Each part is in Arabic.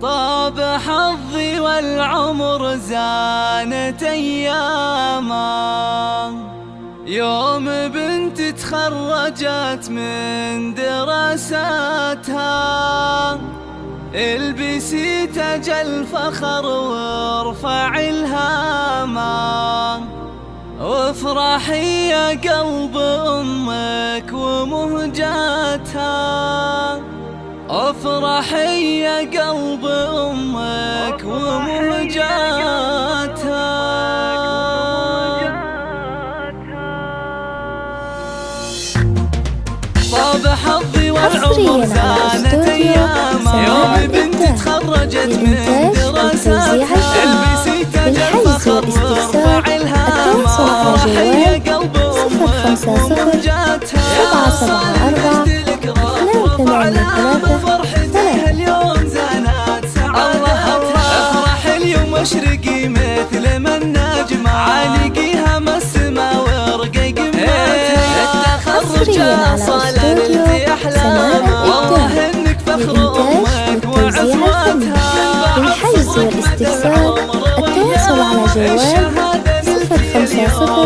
طاب حظي والعمر زانت أيامه، يوم بنت تخرجت من دراساتها. البسي تاج الفخر وارفعي الهامة، وافرحي يا قلب أمك ومهجاتها. افرحي يا قلب أمك ومهجاتها. طاب حظي والعمر زانت أيامه، يوم بنت تخرجت من دراساتها. البسي تاج الفخر وارفعي الهامة، افرحي يا قلب أمك ومهجاتها. فرحتها اليوم زانت سعادتها. افرح اليوم واشرقي مثل ما النجمة، عالقيها ما السما ورقي قمتها. التخرج صار في احلامها، والله انك فخر امك وعصمتها. للحجز والاستفسار التواصل على جوال 050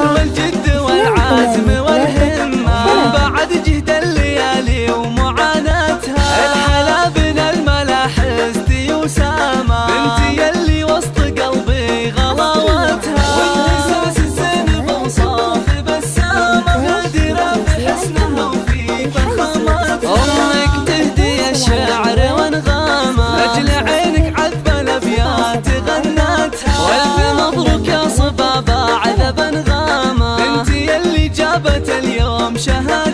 والجد والعزم والهمة، بعد جهد الليالي ومعاناتها. الحلا بن الملاحس دي وسامة، بنتي يلي وسط قلبي غلاوتها. والنساس الزينب وصاف بسامة، نادرة بحسنها وفي فخامتها. أمك تهدي الشعر وانغامة، لأجل عينك عذب الأبيات غنتها. والف مبروك يا صبابة عذبا غامة، بنتي يلي جابت اليوم شهادة.